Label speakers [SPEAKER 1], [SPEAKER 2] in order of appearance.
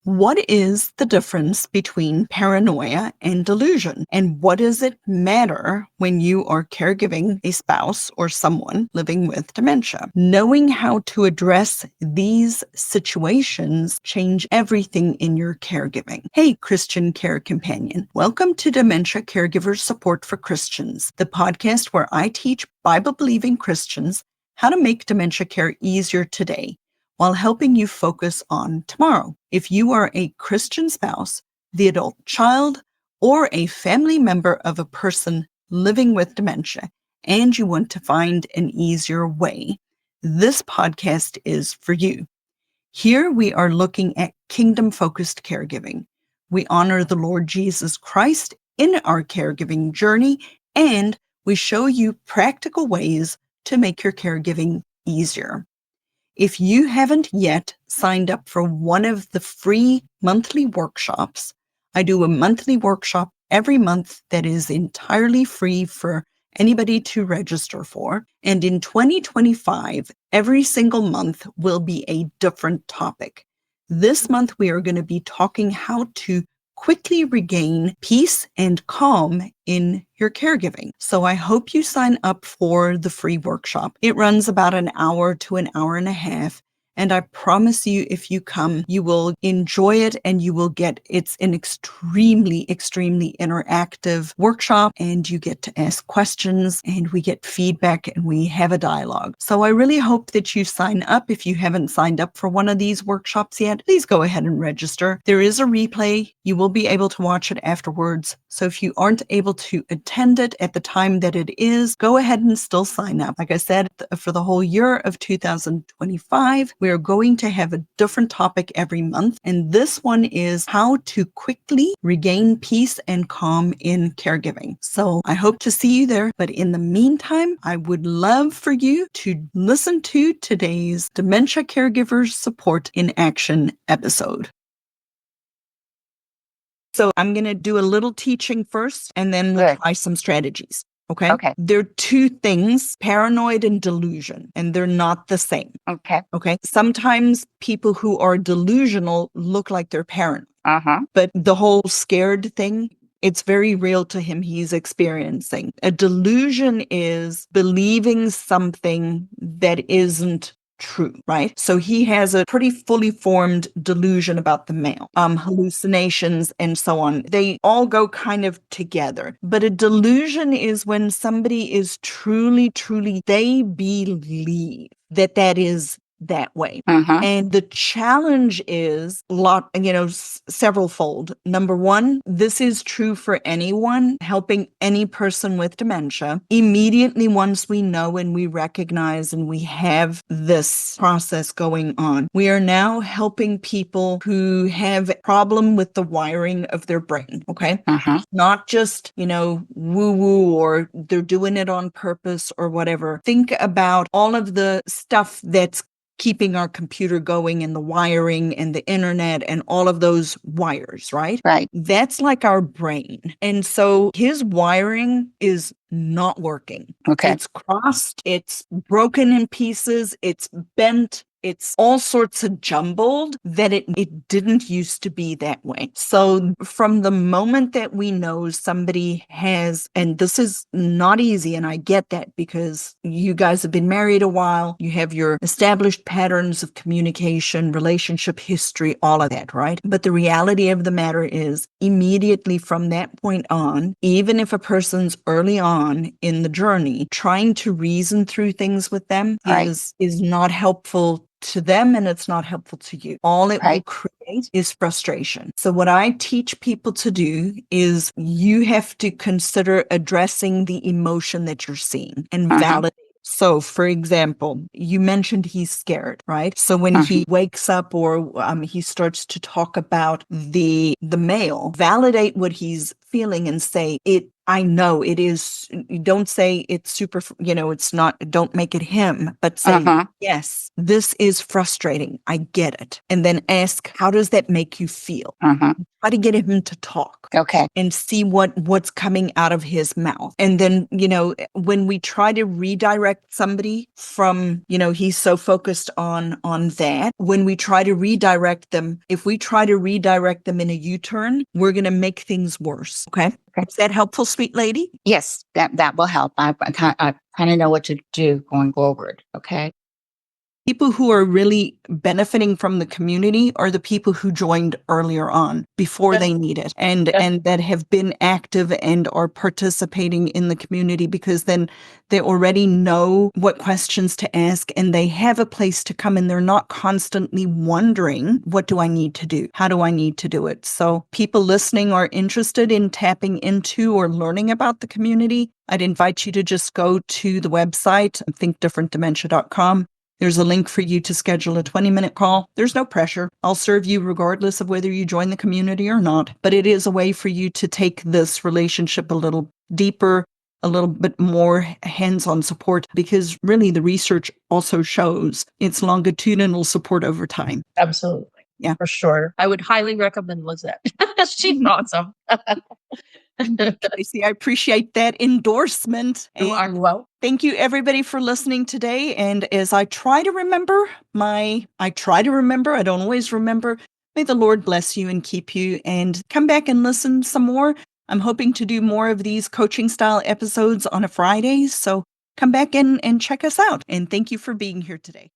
[SPEAKER 1] What is the difference between paranoia and delusion? And what does it matter when you are caregiving a spouse or someone living with dementia? Knowing how to address these situations change everything in your caregiving. Hey, Christian Care Companion. Welcome to Dementia Caregiver Support for Christians, the podcast where I teach Bible-believing Christians how to make dementia care easier today, while helping you focus on tomorrow. If you are a Christian spouse, the adult child, or a family member of a person living with dementia, and you want to find an easier way, this podcast is for you. Here we are looking at kingdom-focused caregiving. We honor the Lord Jesus Christ in our caregiving journey, and we show you practical ways to make your caregiving easier. If you haven't yet signed up for one of the free monthly workshops, I do a monthly workshop every month that is entirely free for anybody to register for. And in 2025, every single month will be a different topic. This month, we are going to be talking how to quickly regain peace and calm in your caregiving. So I hope you sign up for the free workshop. It runs about an hour to an hour and a half. And I promise you, if you come, you will enjoy it and you will it's an extremely, extremely interactive workshop, and you get to ask questions and we get feedback and we have a dialogue. So I really hope that you sign up. If you haven't signed up for one of these workshops yet, please go ahead and register. There is a replay. You will be able to watch it afterwards. So if you aren't able to attend it at the time that it is, go ahead and still sign up. Like I said, for the whole year of 2025, we are going to have a different topic every month. And this one is how to quickly regain peace and calm in caregiving. So I hope to see you there. But in the meantime, I would love for you to listen to today's Dementia Caregivers Support in Action episode. So I'm going to do a little teaching first, and then we'll try some strategies. Okay. There are two things, paranoid and delusion, and they're not the same. Okay. Sometimes people who are delusional look like they're paranoid. But the whole scared thing, it's very real to him. He's experiencing. A delusion is believing something that isn't true, right? So he has a pretty fully formed delusion about the male, hallucinations and so on. They all go kind of together. But a delusion is when somebody is truly, they believe that is that way. And the challenge is several fold. Number one, this is true for anyone, helping any person with dementia. Immediately once we know and we recognize and we have this process going on, we are now helping people who have a problem with the wiring of their brain. Okay. Not just, woo-woo or they're doing it on purpose or whatever. Think about all of the stuff that's keeping our computer going and the wiring and the internet and all of those wires, right?
[SPEAKER 2] Right.
[SPEAKER 1] That's like our brain. And so his wiring is not working.
[SPEAKER 2] Okay.
[SPEAKER 1] It's crossed, it's broken in pieces, it's bent, it's all sorts of jumbled that it didn't used to be that way. So from the moment that we know somebody has, and this is not easy, and I get that because you guys have been married a while, you have your established patterns of communication, relationship history, all of that, right? But the reality of the matter is immediately from that point on, even if a person's early on in the journey, trying to reason through things with them is not helpful to them, and it's not helpful to you. All it will create is frustration. So what I teach people to do is you have to consider addressing the emotion that you're seeing and validate. So, for example, you mentioned he's scared, right? So when he wakes up or he starts to talk about the male, validate what he's feeling and say, it I know it is. Don't say it's super, it's not, don't make it him, but say,
[SPEAKER 2] Uh-huh.
[SPEAKER 1] yes, this is frustrating. I get it. And then ask, how does that make you feel?
[SPEAKER 2] Uh-huh.
[SPEAKER 1] Try to get him to talk
[SPEAKER 2] Okay.
[SPEAKER 1] and see what's coming out of his mouth. And then, when we try to redirect somebody from, he's so focused on that, when we try to redirect them, if we try to redirect them in a U-turn, we're going to make things worse. Okay.
[SPEAKER 2] Okay.
[SPEAKER 1] Is that helpful, sweet lady?
[SPEAKER 2] Yes, that will help. I kind of know what to do going forward. Okay.
[SPEAKER 1] People who are really benefiting from the community are the people who joined earlier on before they need it and that have been active and are participating in the community, because then they already know what questions to ask and they have a place to come, and they're not constantly wondering, what do I need to do? How do I need to do it? So people listening are interested in tapping into or learning about the community. I'd invite you to just go to the website, thinkdifferentdementia.com. There's a link for you to schedule a 20-minute call. There's no pressure. I'll serve you regardless of whether you join the community or not. But it is a way for you to take this relationship a little deeper, a little bit more hands-on support, because really the research also shows it's longitudinal support over time.
[SPEAKER 3] Absolutely.
[SPEAKER 1] Yeah.
[SPEAKER 3] For sure. I would highly recommend Lizette. She's awesome.
[SPEAKER 1] Tracy, I appreciate that endorsement.
[SPEAKER 3] You are welcome.
[SPEAKER 1] Thank you, everybody, for listening today. And as I try to remember, I don't always remember. May the Lord bless you and keep you, and come back and listen some more. I'm hoping to do more of these coaching style episodes on a Friday. So come back and check us out. And thank you for being here today.